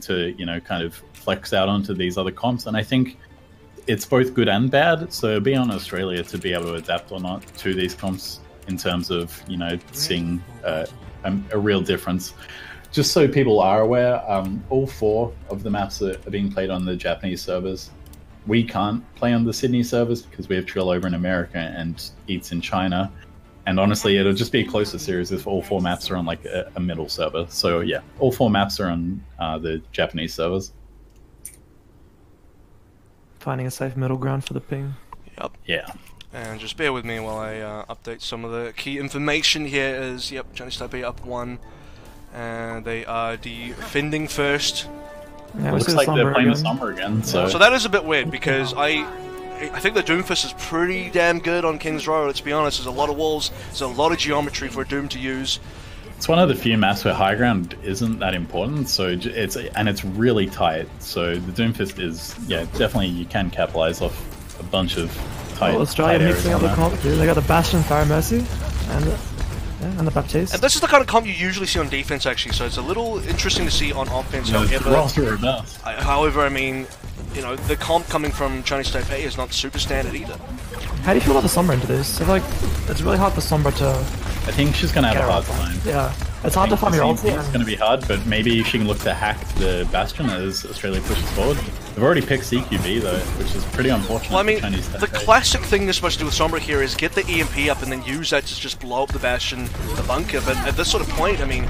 starting to, you know, kind of flex out onto these other comps. And I think it's both good and bad. So it'll be on Australia to be able to adapt or not to these comps in terms of, you know, seeing a real difference. Just so people are aware, all 4 of the maps that are being played on the Japanese servers. We can't play on the Sydney servers because we have Trill over in America and Eats in China. And honestly, it'll just be a closer series if all 4 maps are on like a middle server. So yeah, all 4 maps are on the Japanese servers. Finding a safe middle ground for the ping. Yep. Yeah. And just bear with me while I update some of the key information here. Is yep, Chinese Taipei up 1, and they are defending first. Yeah, looks like they're playing the Sombra again. So that is a bit weird because I think the Doomfist is pretty damn good on King's Row. Let's be honest. There's a lot of walls. There's a lot of geometry for a Doom to use. It's one of the few maps where high ground isn't that important, so it's really tight. So the Doomfist is, yeah, definitely you can capitalize off a bunch of tight. Well, Australia tight mixing up the comp too. They got the Bastion, Fire Mercy, and the Baptiste. And this is the kind of comp you usually see on defense, actually. So it's a little interesting to see on offense. No, however, I mean, you know, the comp coming from Chinese Taipei is not super standard either. How do you feel about the Sombra into this? I feel like it's really hard for Sombra to. I think she's gonna have a hard time. Yeah, it's hard to find your ulti. It's gonna be hard, but maybe she can look to hack the Bastion as Australia pushes forward. They've already picked CQB though, which is pretty unfortunate. Well, I mean, the classic thing they're supposed to do with Sombra here is get the EMP up and then use that to just blow up the Bastion, the bunker. But at this sort of point, I mean,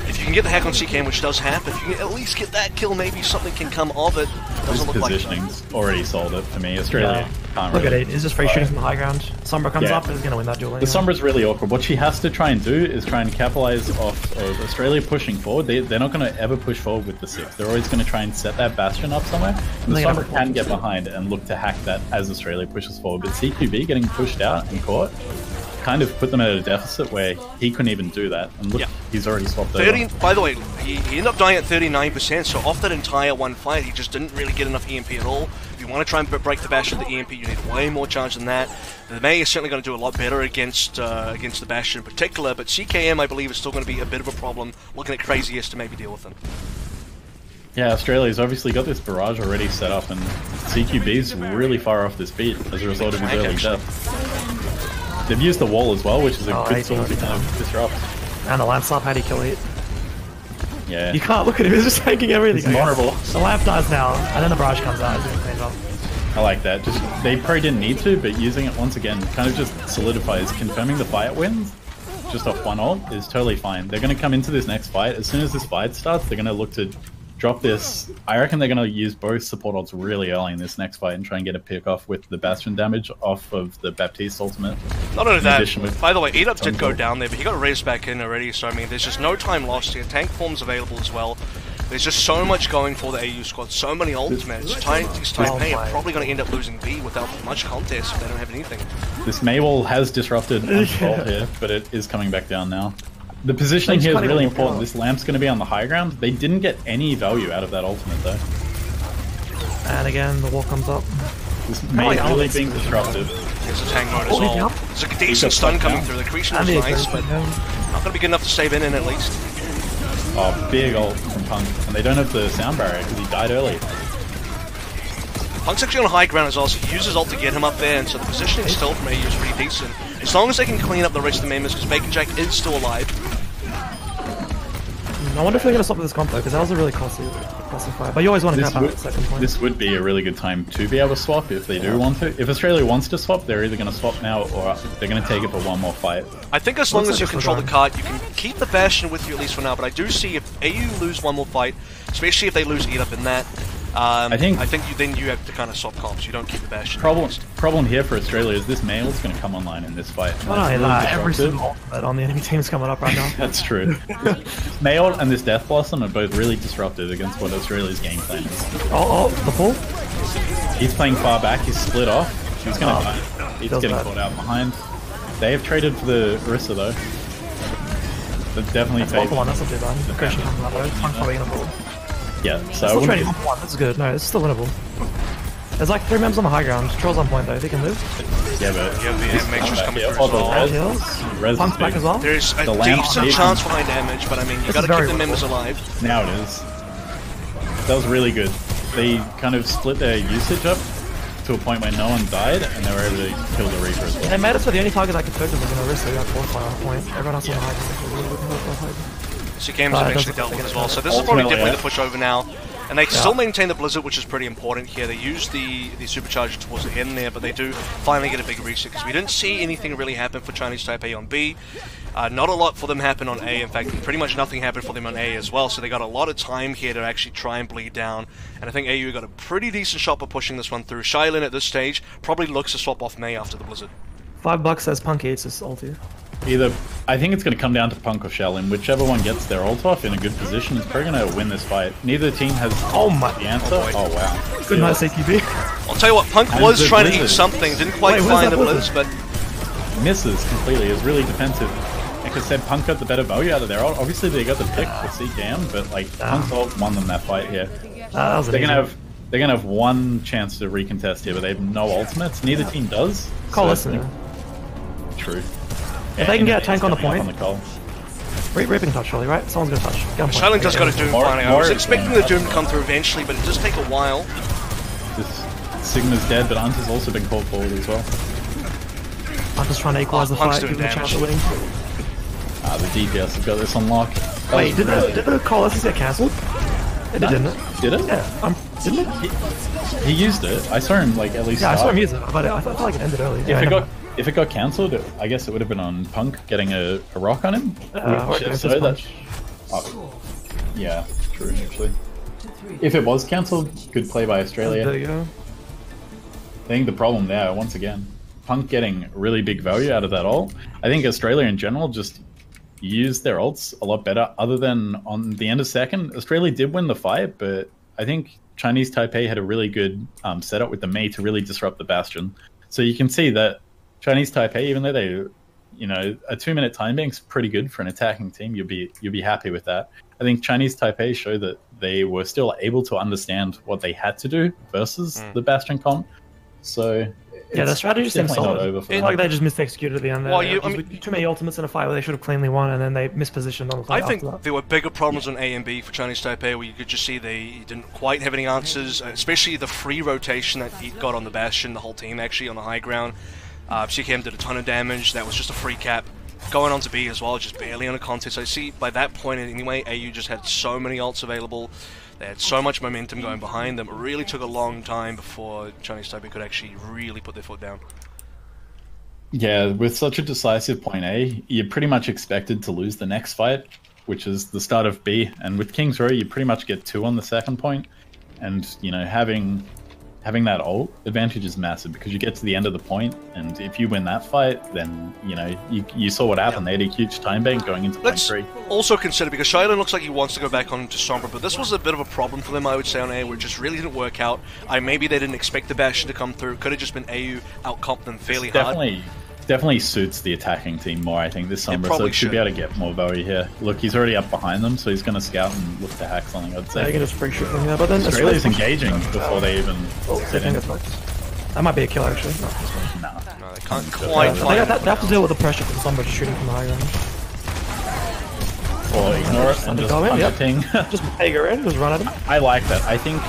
if you can get the hack on CKM, which does happen, if you can at least get that kill, maybe something can come of it. Doesn't look like positioning's already sold it for me. Australia can't look really at it. It's just free shooting from the high ground. Sombra comes up and is going to win that duel. The Sombra's really awkward. What she has to try and do is try and capitalize off of Australia pushing forward. They're not going to ever push forward with the 6. They're always going to try and set that Bastion up somewhere. And the Sombra can get behind and look to hack that as Australia pushes forward. But CQB getting pushed out and caught kind of put them at a deficit where he couldn't even do that. And look, he's already swapped over. By the way, he ended up dying at 39%, so off that entire one fight, he just didn't really get enough EMP at all. If you want to try and break the Bastion with the EMP, you need way more charge than that. The Mei is certainly going to do a lot better against the Bastion in particular, but CKM, I believe, is still going to be a bit of a problem, looking at Craziest to maybe deal with them. Yeah, Australia's obviously got this barrage already set up, and CQB's really far off this beat as a result of his early death. They've used the wall as well, which is a good tool to kind of disrupt. And the lamp slap, how'd he kill it? Yeah. You can't look at him, he's just taking everything. He's vulnerable. The lamp dies now, and then the barrage comes out. It's doing clean job. I like that. Just they probably didn't need to, but using it once again kind of just solidifies, confirming the fight wins just off one ult is totally fine. They're going to come into this next fight. As soon as this fight starts, they're going to look to drop this. I reckon they're going to use both support ults really early in this next fight and try and get a pick off with the Bastion damage off of the Baptiste ultimate. Not only that, by the way, Eat Up did go down there, but he got raised back in already, so I mean, there's just no time lost here. Tank form's available as well. There's just so much going for the AU squad, so many ults, man. Taipei are probably going to end up losing B without much contest if they don't have anything. This Mei wall has disrupted ult here, but it is coming back down now. The positioning here is really important. This lamp's going to be on the high ground. They didn't get any value out of that ultimate though. And again, the wall comes up. This Mei really being disruptive. There's a tank mode as well. There's a decent stun coming through. The creation was nice, but not going to be good enough to save in at least. Oh, big ult from Punk. And they don't have the sound barrier because he died early. Punk's actually on high ground as well, so he uses ult to get him up there, and so the positioning still from AU is pretty decent. As long as they can clean up the rest of the members, because Bacon Jack is still alive. I wonder if they're going to stop with this comp though, because that was a really costly fight. But you always want to cap out at the second point. This would be a really good time to be able to swap if they do want to. If Australia wants to swap, they're either going to swap now or they're going to take it for one more fight. I think as long as you control the cart, you can keep the Bastion with you at least for now, but I do see if AU lose one more fight, especially if they lose Eat Up in that, I think then you have to kind of swap comps. You don't keep the Bastion. Problem here for Australia is this Male is going to come online in this fight. Every single ultimate on the enemy team is coming up right now. That's true. Male and this Death Blossom are both really disruptive against what Australia's game plan is. The pull? He's playing far back. He's split off. He's going to die. He's getting caught out behind. They have traded for the Orisa though. They've definitely taken. That's not too bad. The question comes that way. Punk's probably going to pull. Yeah, so still trading on one. That's good. No, it's still winnable. There's like 3 members on the high ground. Troll's on point though. If he can move. Yeah, but the Matrix coming through as well. Punk's back as well. There's a decent chance for high damage, but I mean, you got to keep the members alive. Now it is. That was really good. They kind of split their usage up to a point where no one died, and they were able to kill the Reaper as well. They made it so the only target I could focus was on Orisa, who had 4 fire on point. Everyone else on the high. So games eventually dealt with as well. So this is probably definitely the push over now. And they still maintain the Blizzard, which is pretty important here. They use the Supercharger towards the end there, but they do finally get a big reset, because we didn't see anything really happen for Chinese Taipei on B. Not a lot for them happened on A. In fact, pretty much nothing happened for them on A as well, so they got a lot of time here to actually try and bleed down. And I think AU got a pretty decent shot for pushing this one through. Shailin at this stage probably looks to swap off Mei after the Blizzard. $5 says Punk eats his ulti. I think it's going to come down to Punk or Shaolin. Whichever one gets their ult off in a good position is probably going to win this fight. Neither team has the answer. Oh wow. Good night, CQB. I'll tell you what, Punk was trying to eat something, didn't quite find the Blizz, but... Misses completely, is really defensive. Like I said, Punk got the better value out of their ult. Obviously they got the pick for CKM, but like Punk's ult won them that fight here. They're gonna have one chance to recontest here, but they have no ultimates. Neither team does. Call listener. True. If they can get a tank on the point. Ripping touch, surely, right? Someone's gonna touch. Shailin does got a Doom finally. I was expecting the Doom to come through eventually, but it does take a while. Sigma's dead, but Hunter's also been called forward as well. Hunter's trying to equalize the fight, give them a chance at winning. The DPS have got this on lock. Wait, did the call us get cancelled? It didn't it? Did it? Yeah, didn't it? He used it. I saw him like at least. Yeah, I saw him use it, but I felt like it ended early. If it got cancelled, I guess it would have been on Punk getting a rock on him. Yeah, true actually. If it was cancelled, good play by Australia. There you go. I think the problem there, once again, Punk getting really big value out of that ult. I think Australia in general just used their ults a lot better, other than on the end of second. Australia did win the fight, but I think Chinese Taipei had a really good setup with the Mei to really disrupt the Bastion. So you can see that Chinese Taipei, even though they, you know, a 2-minute time bank's pretty good for an attacking team, you'll be happy with that. I think Chinese Taipei showed that they were still able to understand what they had to do versus the Bastion comp. So yeah, the strategy seems solid. It's like they just misexecuted at the end there. Well, too many ultimates in a fight where they should have cleanly won, and then they mispositioned on the fight. I think there were bigger problems on A and B for Chinese Taipei, where you could just see they didn't quite have any answers, especially the free rotation that he got on the Bastion, the whole team actually on the high ground. CKM did a ton of damage. That was just a free cap. Going on to B as well, just barely on a contest. I see by that point anyway, AU just had so many ults available. They had so much momentum going behind them. It really took a long time before Chinese Taipei could actually really put their foot down. Yeah, with such a decisive point A, you're pretty much expected to lose the next fight, which is the start of B. And with King's Row, you pretty much get 2 on the second point. And, you know, having that ult advantage is massive, because you get to the end of the point, and if you win that fight, then, you know, you saw what happened. They had a huge time bank going into point 3. Also consider, because Shailin looks like he wants to go back on to Sombra, but this was a bit of a problem for them, I would say, on A, where it just really didn't work out. Maybe they didn't expect the Bastion to come through. Could have just been AU out-comped them fairly hard. Definitely suits the attacking team more, I think, this Sombra, so it should be able to get more value here. Look, he's already up behind them, so he's going to scout and look to hack something, I'd say. Yeah, you can just free shoot them, yeah, but then Australia's engaging before they even sit in. That might be a kill, actually. No, they can't quite find they have to deal with the pressure from Sombra just shooting from the high ground. Or ignore it and just under-ping. Just peg her in, just run at him. I like that. I think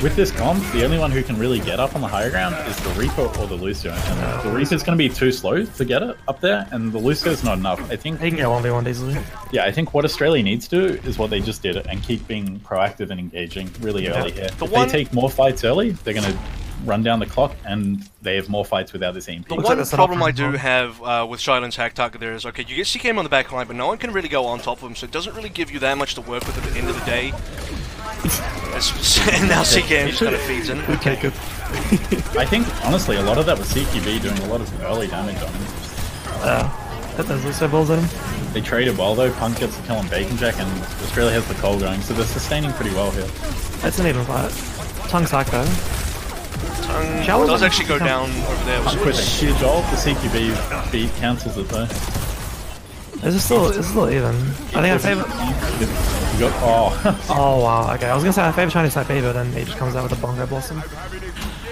with this comp, the only one who can really get up on the higher ground is the Reaper or the Lucio. And the Reaper's going to be too slow to get it up there, and the Lucio's not enough. I think he can get 1v1 easily. Yeah, I think what Australia needs to do is what they just did, and keep being proactive and engaging really early here. If they take more fights early, they're going to run down the clock, and they have more fights without this EMP. The one problem I do have with Shailin's hack target there is, okay, you get CKM on the back line, but no one can really go on top of him, so it doesn't really give you that much to work with at the end of the day. And now CKM just kind of feeds in. Okay, good. I think, honestly, a lot of that was CQB doing a lot of early damage on him. Hit those Lucio balls at him. They traded well, though. Punk gets the kill on Bacon Jack, and Australia has the coal going, so they're sustaining pretty well here. It's an even fight. Tongue sack, though. Tongue does actually go down over there. With a huge ult, the CQB beat cancels it, though. It's still even. I think I favor. Oh. Oh wow. Okay, I was gonna say I favor Chinese Taipei, but then he just comes out with a Bongo Blossom.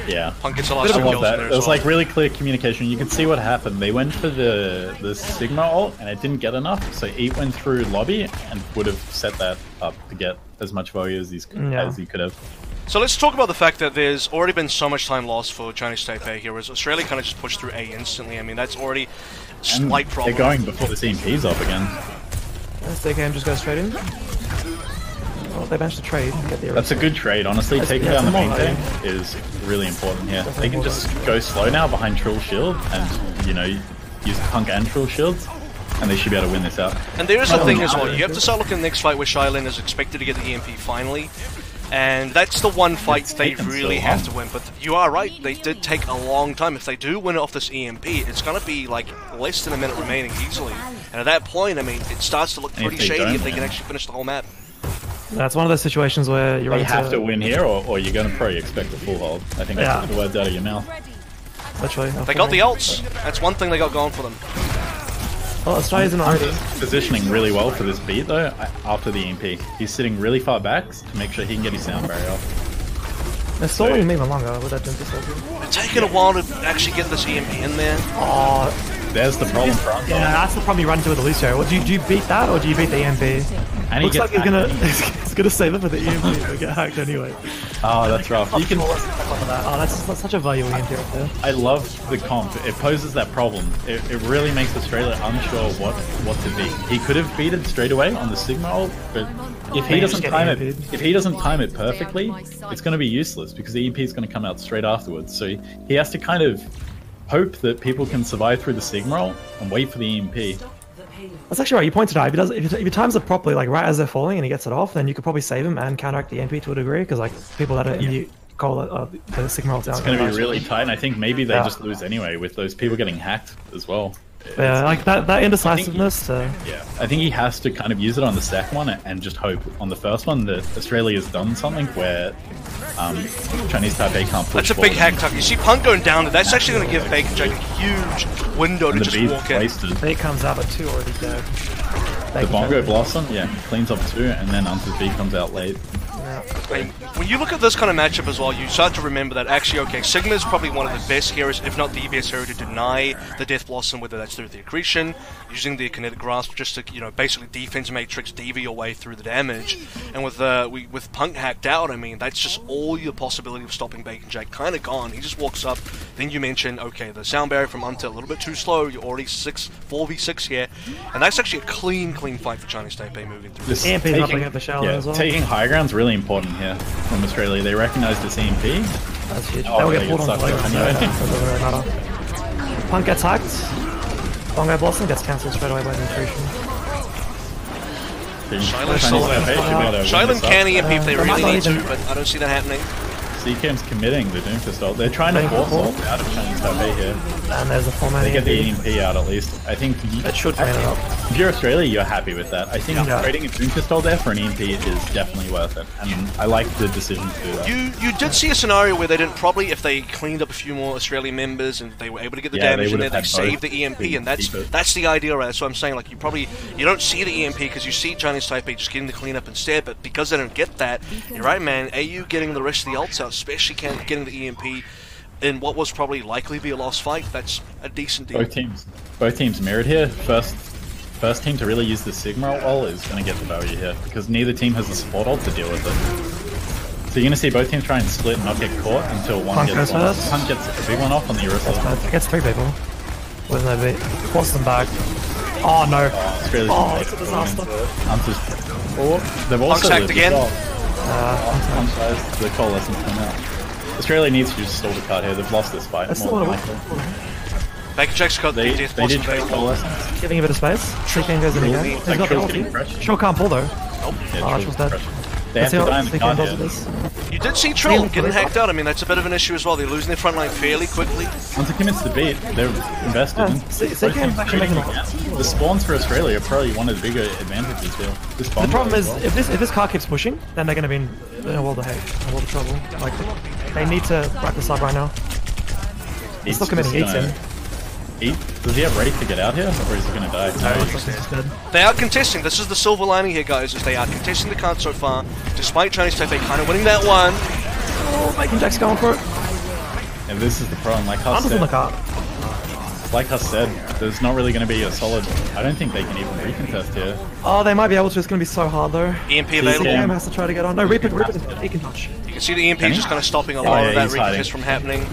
Yeah. Punk gets a lot I of love kills that. there It as was well. like really clear communication. You could see what happened. They went for the Sigma ult and it didn't get enough. So Eat went through lobby and would have set that up to get as much value as he could have. So let's talk about the fact that there's already been so much time lost for Chinese Taipei here, whereas Australia kind of just pushed through A instantly. I mean, that's already a slight problem. They're going before the CMP's up again. They can just go straight in. Oh, they managed to trade. Get the That's a good trade, honestly. Taking down the main thing tank is really important here. They can just go slow now behind Trill Shield and, you know, use Punk and Trill Shields, and they should be able to win this out. And there is a thing as well. You have to start looking at the next fight where Shailin is expected to get the EMP finally. And that's the one fight they really have to win. But you are right, they did take a long time. If they do win off this EMP, it's going to be like less than a minute remaining easily. And at that point, I mean, it starts to look pretty shady if they can actually finish the whole map. That's one of those situations where you're You have to win here, or you're going to probably expect a full hold. I think that's the words out of your mouth. Literally. They got the ults. That's one thing they got going for them. Well, Australia's in already. Positioning really well for this beat though, after the EMP. He's sitting really far back to make sure he can get his sound barrier off. They're stalling me even longer with that Doom Pistol. It's taking a while to actually get this EMP in there. Oh, there's the problem for us. Yeah, that's the problem you run into with Lucio. Do you beat that or do you beat the EMP? And looks like he's gonna save it for the EMP to get hacked anyway. Oh, that's rough. You can. Oh, that's such a value EMP right there. I love the comp. It poses that problem. It really makes Australia unsure what to beat. He could have beat it straight away on the Sigma ult, but if he doesn't time it perfectly, it's going to be useless because the EMP is going to come out straight afterwards. So he has to kind of hope that people can survive through the Sigma ult and wait for the EMP. That's actually right. You pointed out if he times it properly, like right as they're falling, and he gets it off, then you could probably save him and counteract the EMP to a degree. Because like people that are in the call the Sigma ult down. It's going to be really tight, and I think maybe they just lose anyway with those people getting hacked as well. Yeah, like that indecisiveness. Yeah, I think he has to kind of use it on the second one and just hope on the first one that Australia's done something where Chinese Taipei can't push. That's a big hack tuck. You see Punk going down, that's actually going to give Bacon Jack a huge window to just walk in. Bait comes out, but 2 already dead. The Bongo Blossom, cleans up 2, and then Unta's B comes out late. I mean, when you look at this kind of matchup as well, you start to remember that actually, okay, Sigma is probably one of the best heroes, if not the best hero, to deny the Death Blossom, whether that's through the accretion, using the kinetic grasp just to, you know, basically defense matrix DV your way through the damage. And with Punk hacked out, I mean, that's just all your possibility of stopping Bacon Jack kind of gone. He just walks up. Then you mention, okay, the sound barrier from Unta a little bit too slow. You're already 4v6 here, and that's actually a clean fight for Chinese Taipei moving through. This EMP's not looking at the shallow as well. Taking high ground's really important here from Australia. They recognize this EMP. That's huge. They'll get pulled on the leg. Doesn't really matter. Punk gets hacked. Bongo Blossom gets cancelled straight away by the accretion. Shailin can EMP if they really need to, but I don't see that happening. CKM's committing the Doom Pistol. They're trying to force off out of Chinese Taipei here. And there's a 4-man They get the EMP out at least. I think it should fan it up. If you're Australia, you're happy with that. I think trading a Doom Pistol there for an EMP is definitely worth it. And I like the decision to do that. You did see a scenario where they didn't probably, if they cleaned up a few more Australian members and they were able to get the damage in there, they saved the EMP, and that's the idea, right? So I'm saying, like, you don't see the EMP because you see Chinese Taipei just getting the cleanup instead, but because they don't get that, you're right, man, AU getting the rest of the ults out, especially getting the EMP in what was probably likely to be a lost fight, that's a decent deal. Both teams mirrored here. First team to really use the Sigma ult is going to get the value here, because neither team has the support ult to deal with it. So you're going to see both teams try and split and not get caught until one gets off. Punk gets a big one off on the Orisa. It gets 3 people. Wasn't that big? Force them back. Oh no. It's a disaster. They've also hacked again. The coalescence come out. Australia needs to just stall the card here. They've lost this fight. That's still Bacon Jack's got the Death Blossom coalescence. Giving a bit of space. Trick goes in again. He's got the ulti. Sure can't pull though. Nope. Oh, Trill's dead. They have to die in the card here. You did see Trill getting hacked out. I mean, that's a bit of an issue as well. They're losing their front line fairly quickly. Once it commits the beat, they're invested. The spawns for Australia are probably one of the bigger advantages here. The problem is, if this car keeps pushing, then they're going to be in a world of hate, a world of trouble. Like, they need to wrap this up right now. He's still committing Eats in. Does he have ready to get out here, or is he going to die? No, he's dead. They are contesting. This is the silver lining here, guys, is they are contesting the card so far, despite Chinese Taipei kind of winning that one. Oh, Bacon Jack's going for it. And this is the problem. Like Huss Hunter's in the car. said, there's not really going to be a solid. I don't think they can even recontest here. Oh, they might be able to. It's going to be so hard though. EMP available. CKM has to try to get on. No, Reaper, he can touch. You can see the EMP just kind of stopping a lot of that recontest from happening.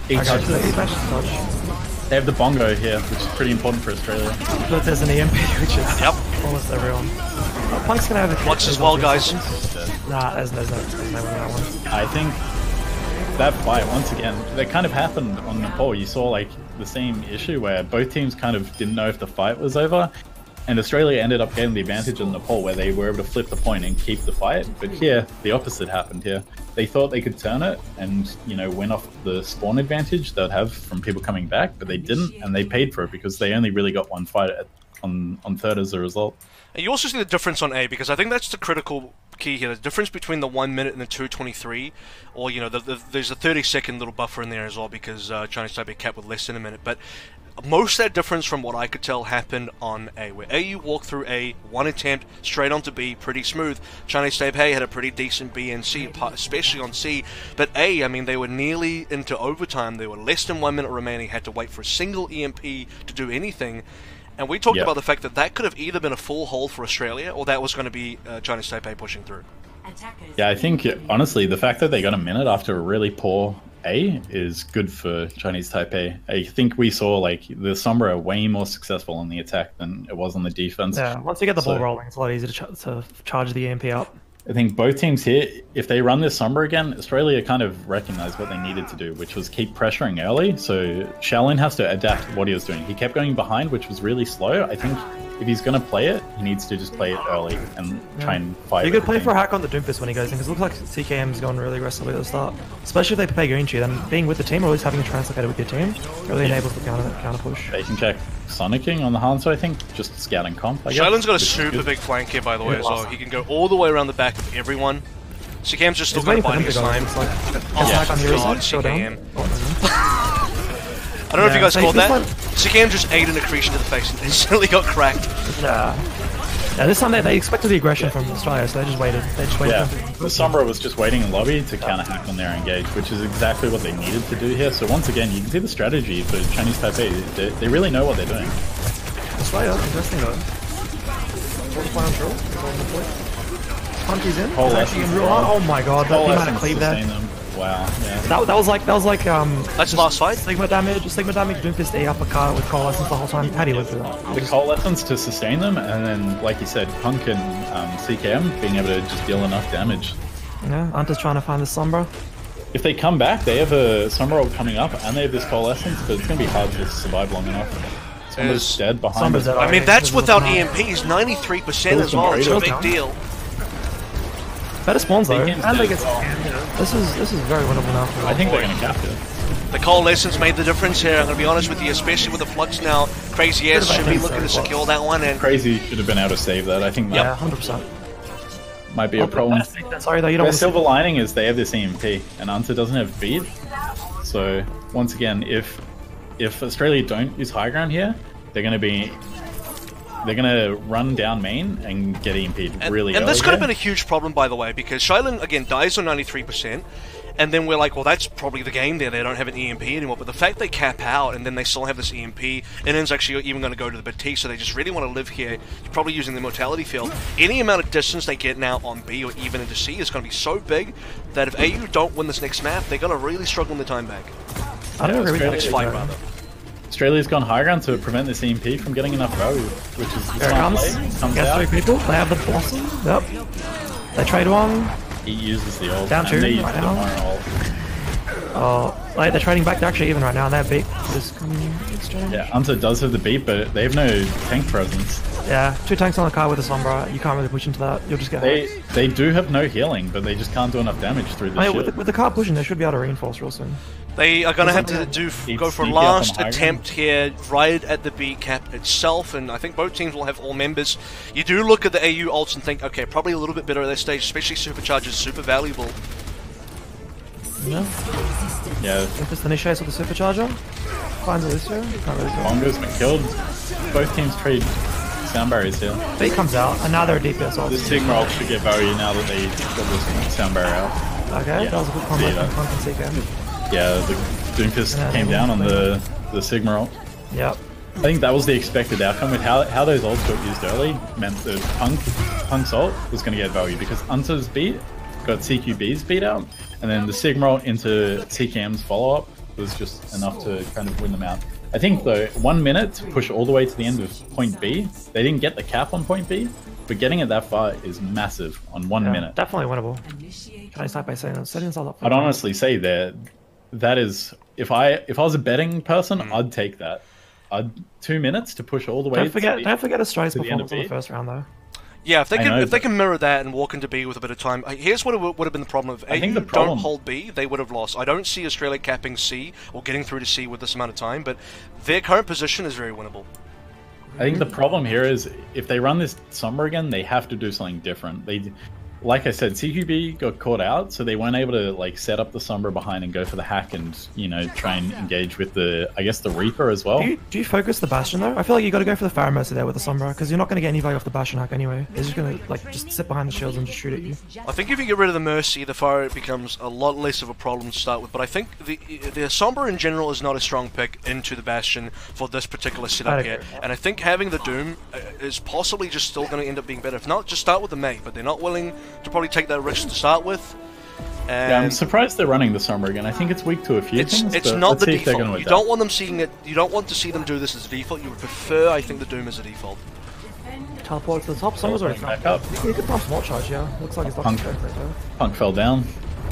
He Okay, touches he's it. managed to touch. They have the bongo here, which is pretty important for Australia. But there's an EMP, which is Yep. almost everyone. Punk's gonna have a Flux as well, guys. Nah, there's no win that one. I think that fight, once again, that kind of happened on Nepal. You saw like the same issue where both teams kind of didn't know if the fight was over, and Australia ended up getting the advantage in Nepal where they were able to flip the point and keep the fight. But here, the opposite happened here. They thought they could turn it and, you know, win off the spawn advantage they'd have from people coming back, but they didn't, and they paid for it because they only really got one fight on third as a result. And you also see the difference on A, because I think that's the critical key here. The difference between the 1 minute and the 2:23, or, you know, there's a 30-second little buffer in there as well because Chinese Taipei capped with less than a minute. But most of that difference, from what I could tell, happened on A, where AU walked through A, one attempt, straight onto B, pretty smooth. Chinese Taipei had a pretty decent B and C, especially on C. But A, I mean, they were nearly into overtime. They were less than 1 minute remaining, had to wait for a single EMP to do anything. And we talked about the fact that that could have either been a full hold for Australia, or that was going to be Chinese Taipei pushing through. Yeah, I think, honestly, the fact that they got a minute after a really poor A is good for Chinese Taipei. I think we saw, like, the Sombra way more successful on the attack than it was on the defense. Yeah, once you get the ball rolling, it's a lot easier to charge the EMP up. I think both teams here, if they run this Sombra again, Australia kind of recognized what they needed to do, which was keep pressuring early. So Shaolin has to adapt what he was doing. He kept going behind, which was really slow. I think if he's going to play it, he needs to just play it early and try and fight. You could play for a hack on the Doomfist when he goes in, because it looks like CKM's gone really aggressively at the start. Especially if they play Green Chi, then being with the team, or at least having a translocator with your team, really enables the counter push. They can check Sonicking on the Hanzo, I think, just scouting comp, I guess. Shaolin's got a super big flank here, by the way, as well. He can go all the way around the back of everyone. CKM's just still kind of biding his time. God, CKM. I don't know if you guys caught that. CKM just ate an accretion to the face and instantly got cracked. Yeah, this time they expected the aggression from Australia, so they just waited. Yeah, the Sombra was just waiting in lobby to counter-hack on their engage, which is exactly what they needed to do here. So once again, you can see the strategy for Chinese Taipei. They really know what they're doing. Australia, interesting though. What's the plan on drill? Punky's in. Oh my god, that amount of cleave there. Wow, yeah. That was like that's the last fight. Sigma damage, Doomfist A uppercut with coalescence the whole time. How do you live through that? The coalescence to sustain them, and then, like you said, Punk and CKM being able to just deal enough damage. Yeah, Anta's trying to find the Sombra. If they come back, they have a Sombra ult coming up, and they have this coalescence, but it's going to be hard to survive long enough. Sombra's dead behind us. I mean, that's without EMPs, 93% as well. It's a big deal. Better spawns though, and they get this is very winnable now. I think they're going to cap it. The coalescence made the difference here, I'm going to be honest with you, especially with the Flux now. Crazy S should be looking to secure that one. And Crazy should have been able to save that, I think. Yeah, 100%. Might be a problem. Sorry though, you don't. Their silver lining is they have this EMP, and Anta doesn't have beat. So, once again, if Australia don't use high ground here, they're going to run down main and get EMP'd really early. And this could have been a huge problem, by the way, because Shaolin, again, dies on 93%, and then we're like, well, that's probably the game there. They don't have an EMP anymore. But the fact they cap out, and then they still have this EMP, and then's actually even going to go to the bit T, so they just really want to live here. You're probably using the mortality field. Any amount of distance they get now on B or even into C is going to be so big that if AU don't win this next map, they're going to really struggle in the time back. I don't agree with that. Next fight, rather. Australia's gone high ground to prevent this EMP from getting enough value, which is the Here it comes out. 3 people. They have the Blossom. Yep. They trade one. He uses the ult. Down 2 right now. Oh, like they're trading back. They're actually even right now. They're big. This coming exchange. Yeah, Anta does have the beat, but they have no tank presence. Yeah, 2 tanks on the car with a Sombra. You can't really push into that. You'll just get hit. They do have no healing, but they just can't do enough damage through this shit. With the car pushing, they should be able to reinforce real soon. They are going to have to go for a last attempt here, right at the B cap itself, and I think both teams will have all members. You do look at the AU ults and think, okay, probably a little bit better at this stage, especially Supercharge is super valuable. Yeah. Just initiates with the Supercharger. Finds Alicia. Can't really tell. Mongo's been killed. Both teams trade sound barriers here. B comes out, and now they're a DPS ult. This Sigma ult should get value now that they got this sound barrier out. Okay, Yeah. that was a good combo from Punk and CK. Yeah, the Doomfist came down on the Sigma ult. Yep. I think that was the expected outcome with how those ults got used early meant that Punk's ult was going to get value because Unta's beat got CQB's beat out, and then the Sigma ult into CKM's follow-up was just enough to kind of win them out. I think though, 1 minute to push all the way to the end of point B, they didn't get the cap on point B, but getting it that far is massive on 1 minute. Definitely winnable. Can I start by saying that setting up? I'd honestly say that is, if I was a betting person, I'd take that. 2 minutes to push all the way. Don't forget Australia's performance in the first round though. Yeah, if they can mirror that and walk into B with a bit of time, here's what would have been the problem. If AU don't hold B, they would have lost. I don't see Australia capping C or getting through to C with this amount of time, but their current position is very winnable. I think the problem here is if they run this Sombra again, they have to do something different. Like I said, CQB got caught out, so they weren't able to like set up the Sombra behind and go for the hack and, you know, try and engage with the, I guess, the Reaper as well. Do you focus the Bastion though? I feel like you got to go for the Pharah Mercy there with the Sombra, because you're not going to get any value off the Bastion hack anyway. They're just going to like just sit behind the shields and just shoot at you. I think if you get rid of the Mercy, the Pharah becomes a lot less of a problem to start with, but I think the Sombra in general is not a strong pick into the Bastion for this particular setup here, and I think having the Doom is possibly just still going to end up being better. If not, just start with the Mei, but they're not willing to probably take that risk to start with. And yeah, I'm surprised they're running the Sombra again. I think it's weak to a few things. It's not the default. You don't want them seeing it. You don't want to see them do this as a default. You would prefer, I think, the Doom as a default. Teleport to the top. Sombra's already back up. You could pump small charge, yeah. Looks like he's Punk fell down.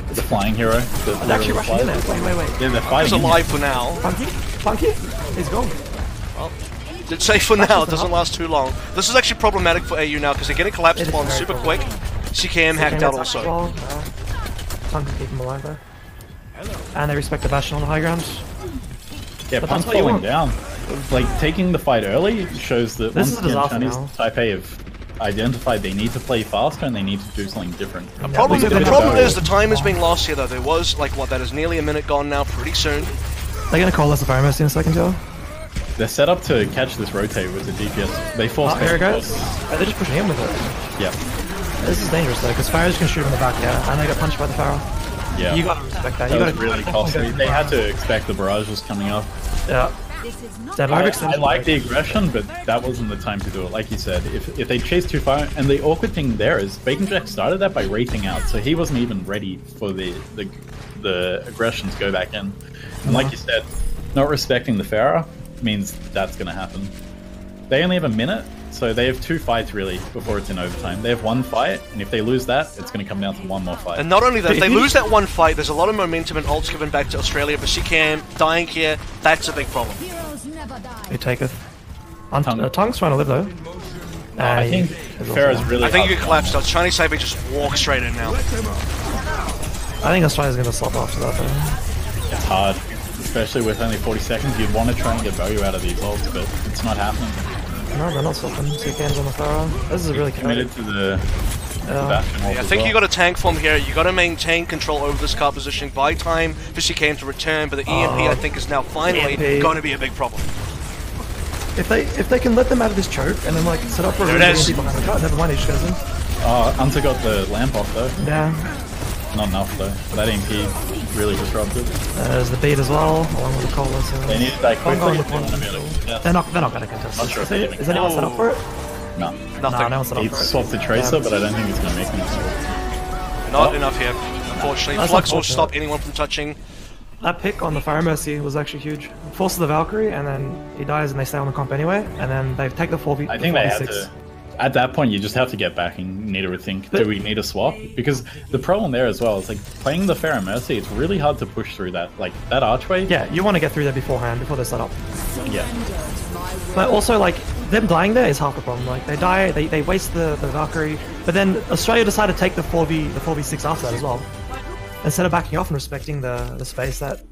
The flying hero. They're actually rushing in there. Wait. Yeah, they're fighting. He's alive for now. Punky? He's gone. Well, did say for now. It doesn't last too long. This is actually problematic for AU now because they're getting collapsed upon super quick. CKM hacked out also. Punk can keep him alive though. And they respect the Bastion on the high ground. Yeah, Punk's falling down. Like, taking the fight early shows that once again Chinese Taipei have identified they need to play faster and they need to do something different. The problem is the time is being lost here though. There was, like, what, that is nearly a minute gone now, pretty soon. They're gonna call us a Fire Mercy in a second, Joe. They're set up to catch this rotate with the DPS. They force here it goes. They're just pushing in with it. Yeah. This is dangerous though, because Pharah's can shoot him in the back, yeah, and they got punched by the Pharah. Yeah. You gotta respect that. That was really costly. They had to expect the barrage was coming up. Yeah. I like the aggression, but that wasn't the time to do it. Like you said, if they chase too far, and the awkward thing there is Bacon Jack started that by wraithing out, so he wasn't even ready for the aggression to go back in. And like you said, not respecting the Pharah means that's going to happen. They only have a minute, so they have 2 fights really before it's in overtime. They have 1 fight, and if they lose that, it's going to come down to 1 more fight. And not only that, if they lose that 1 fight, there's a lot of momentum and ults given back to Australia, but CKM dying here, that's a big problem. He taketh. Tong's trying to live though. I think Pharah's really. I think you get collapsed out. Chinese Taipei just walk straight in now. I think Australia's going to slop after that though. It's hard, especially with only 40 seconds. You'd want to try and get value out of these ults, but it's not happening. No, they're not swapping. CKM's on the Pharah. This is really committed to the Bastion. I think you got a tank form here. You got to maintain control over this car positioning. Buy time for CKM to return, but the EMP I think is now finally going to be a big problem. If they can let them out of this choke and then like set up for a really behind the car, never mind, he just goes in. Unta got the lamp off though. Yeah. Not enough though. But that EMP really disrupted. There's the beat as well, along with the cola. So they need to die quickly. They're not going to contest. Not sure is anyone set up for it? No. Nothing. No one's set up he for it. swapped the Tracer, but I don't think he's going to make him. Not enough here, unfortunately. Flux will stop anyone from touching. That pick on the Fire Mercy was actually huge. Forces the Valkyrie, and then he dies and they stay on the comp anyway, and then they take the 4v6. I think they have to. At that point, you just have to get back and need to rethink, do we need a swap? Because the problem there as well is, like, playing the Pharah Mercy, it's really hard to push through that, like, that archway. Yeah, you want to get through there beforehand, before they set up. Yeah. But also, like, them dying there is half the problem. Like, they die, they waste the Valkyrie, but then Australia decided to take the 4v6 after that as well. Instead of backing off and respecting the space that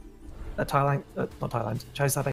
Thailand, not Thailand, Chinese Taipei